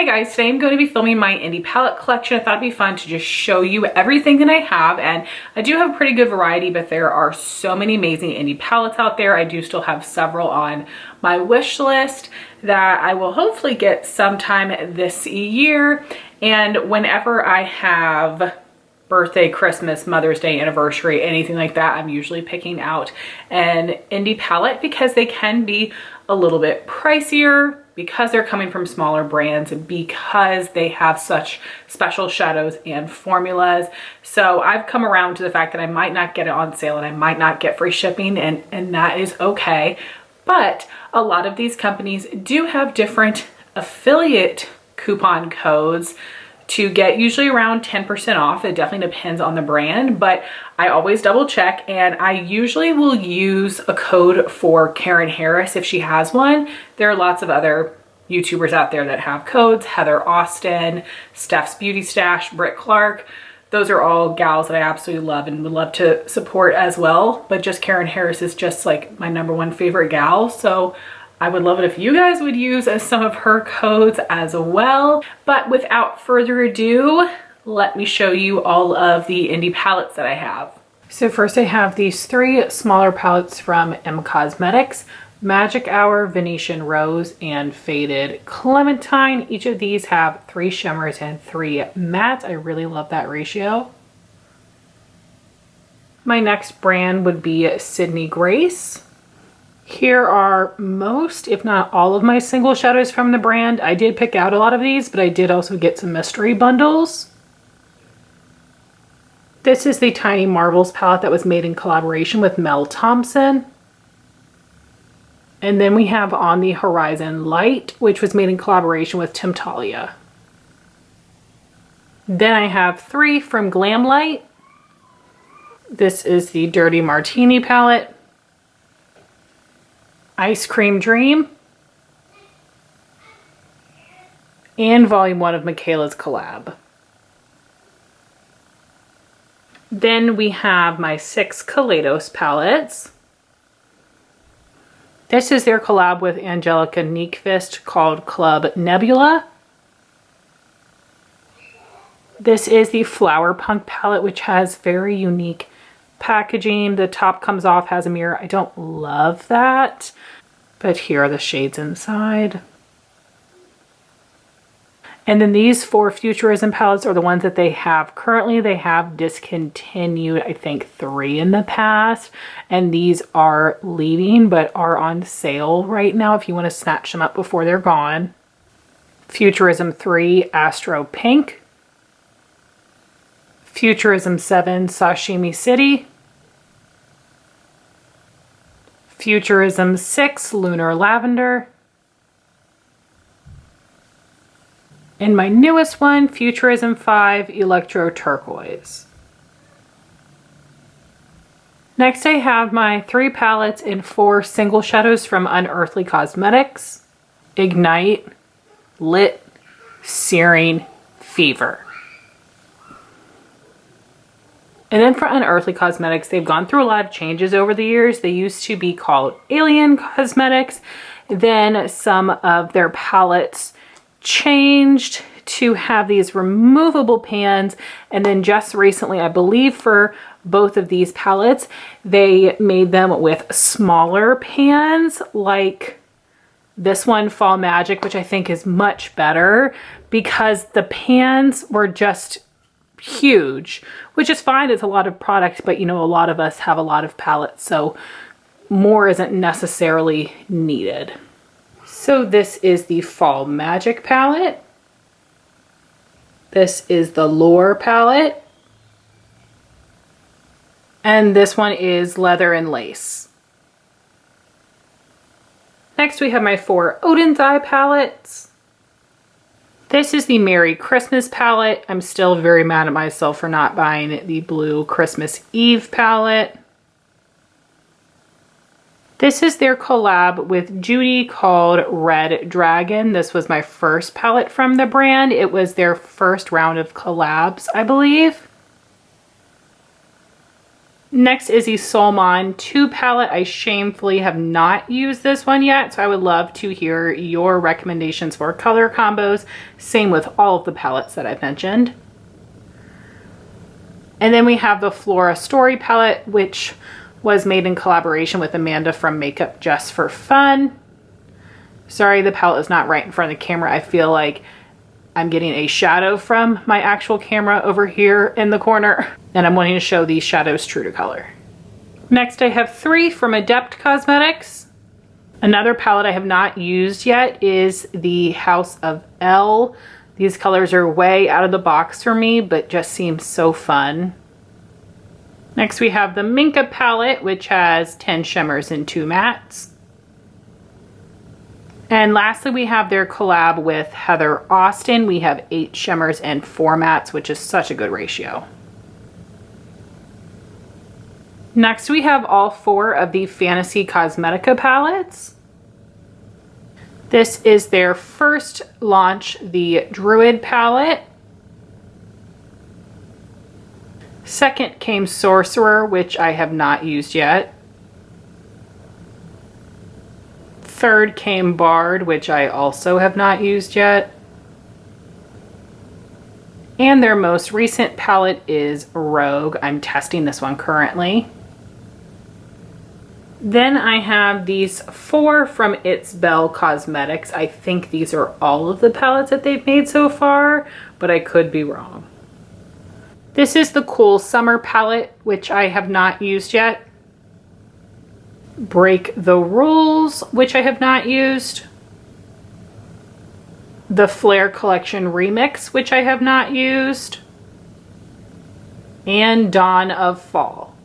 Hey guys, today I'm going to be filming my indie palette collection. I thought it'd be fun to just show you everything that I have, and I do have a pretty good variety, but there are so many amazing indie palettes out there. I do still have several on my wish list that I will hopefully get sometime this year. And whenever I have birthday, Christmas, Mother's Day, anniversary, anything like that, I'm usually picking out an indie palette because they can be a little bit pricier because they're coming from smaller brands, because they have such special shadows and formulas. So I've come around to the fact that I might not get it on sale and I might not get free shipping, and that is okay. But a lot of these companies do have different affiliate coupon codes to get usually around 10% off. It definitely depends on the brand, but I always double check, and I usually will use a code for Karen Harris if she has one. There are lots of other YouTubers out there that have codes. Heather Austin, Steph's Beauty Stash, Britt Clark. Those are all gals that I absolutely love and would love to support as well. But just Karen Harris is just like my #1 favorite gal. So I would love it if you guys would use some of her codes as well. But without further ado, let me show you all of the indie palettes that I have. So first I have these 3 smaller palettes from M Cosmetics: Magic Hour, Venetian Rose, and Faded Clementine. Each of these have 3 shimmers and 3 mattes. I really love that ratio. My next brand would be Sydney Grace. Here are most, if not all, of my single shadows from the brand. I did pick out a lot of these, but I did also get some mystery bundles. This is the Tiny Marvels palette that was made in collaboration with Mel Thompson. And then we have On the Horizon Light, which was made in collaboration with Tim Talia. Then I have 3 from Glamlight. This is the Dirty Martini palette, Ice Cream Dream, and Volume 1 of Michaela's Collab. Then we have my 6 Kaleidos palettes. This is their collab with Angelica Nyqvist called Club Nebula. This is the Flower Punk palette, which has very unique packaging. The top comes off, has a mirror. I don't love that, but here are the shades inside. And then these 4 Futurism palettes are the ones that they have currently. They have discontinued, I think, 3 in the past, and these are leaving but are on sale right now if you want to snatch them up before they're gone. Futurism 3 Astro Pink, Futurism 7 Sashimi City, Futurism 6 Lunar Lavender, and my newest one, Futurism 5 Electro Turquoise. Next I have my 3 palettes in 4 single shadows from Unearthly Cosmetics: Ignite, Lit, Searing, Fever. And then for Unearthly Cosmetics, they've gone through a lot of changes over the years. They used to be called Alien Cosmetics. Then some of their palettes changed to have these removable pans. And then just recently, I believe for both of these palettes, they made them with smaller pans, like this one, Fall Magic, which I think is much better because the pans were just huge, which is fine. It's a lot of product, but you know, a lot of us have a lot of palettes, so more isn't necessarily needed. So this is the Fall Magic palette. This is the Lure palette. And this one is Leather and Lace. Next we have my 4 Odin's Eye palettes. This is the Merry Christmas palette. I'm still very mad at myself for not buying the blue Christmas Eve palette. This is their collab with Judy called Red Dragon. This was my first palette from the brand. It was their first round of collabs, I believe. Next is the Solmon 2 palette. I shamefully have not used this one yet, so I would love to hear your recommendations for color combos. Same with all of the palettes that I've mentioned. And then we have the Flora Story palette, which was made in collaboration with Amanda from Makeup Just for Fun. Sorry, the palette is not right in front of the camera. I feel like I'm getting a shadow from my actual camera over here in the corner, and I'm wanting to show these shadows true to color. Next, I have 3 from Adept Cosmetics. Another palette I have not used yet is the House of L. These colors are way out of the box for me, but just seem so fun. Next, we have the Minka palette, which has 10 shimmers and 2 mattes. And lastly, we have their collab with Heather Austin. We have 8 shimmers and 4 mattes, which is such a good ratio. Next, we have all 4 of the Fantasy Cosmetica palettes. This is their first launch, the Druid palette. Second came Sorcerer, which I have not used yet. Third came Bard, which I also have not used yet. And their most recent palette is Rogue. I'm testing this one currently. Then I have these 4 from It's Belle Cosmetics. I think these are all of the palettes that they've made so far, but I could be wrong. This is the Cool Summer palette, which I have not used yet. Break the Rules, which I have not used. The Flare Collection Remix, which I have not used. And Dawn of Fall.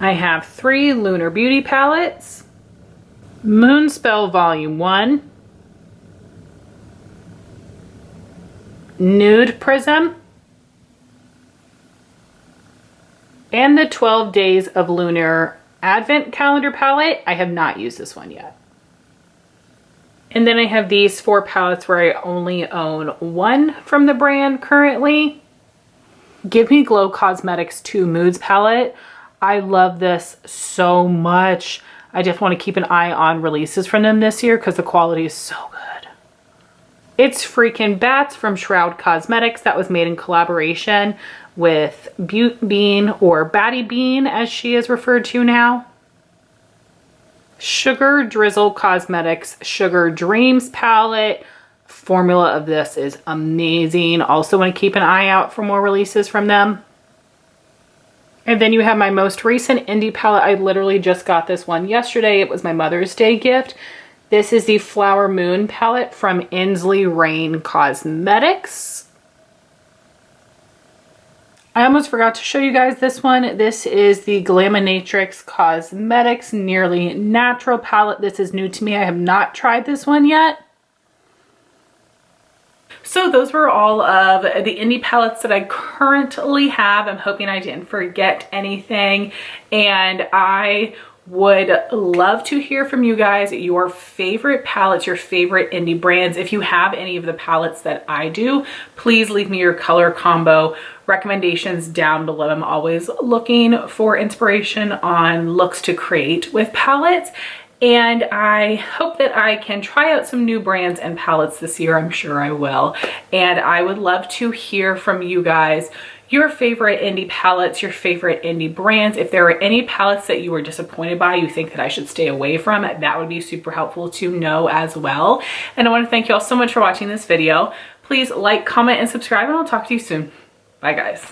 I have 3 Lunar Beauty palettes. Moonspell Volume 1. Nude Prism. And the 12 Days of Lunar Advent Calendar palette. I have not used this one yet. And then I have these 4 palettes where I only own 1 from the brand currently. Give Me Glow Cosmetics 2 Moods palette. I love this so much. I just want to keep an eye on releases from them this year because the quality is so good. It's Freakin' Bats from Shroud Cosmetics. That was made in collaboration with Butte Bean, or Batty Bean as she is referred to now. Sugar Drizzle Cosmetics Sugar Dreams palette. Formula of this is amazing. Also want to keep an eye out for more releases from them. And then you have my most recent indie palette. I literally just got this one yesterday. It was my Mother's Day gift. This is the Flower Moon palette from Inslee Rain Cosmetics. I almost forgot to show you guys this one. This is the Glaminatrix Cosmetics Nearly Natural palette. This is new to me. I have not tried this one yet. So those were all of the indie palettes that I currently have. I'm hoping I didn't forget anything, and I would love to hear from you guys your favorite palettes, your favorite indie brands. If you have any of the palettes that I do, please leave me your color combo recommendations down below. I'm always looking for inspiration on looks to create with palettes, and I hope that I can try out some new brands and palettes this year. I'm sure I will, and I would love to hear from you guys your favorite indie palettes, your favorite indie brands. If there are any palettes that you were disappointed by, you think that I should stay away from, that would be super helpful to know as well. And I want to thank you all so much for watching this video. Please like, comment, and subscribe, and I'll talk to you soon. Bye guys.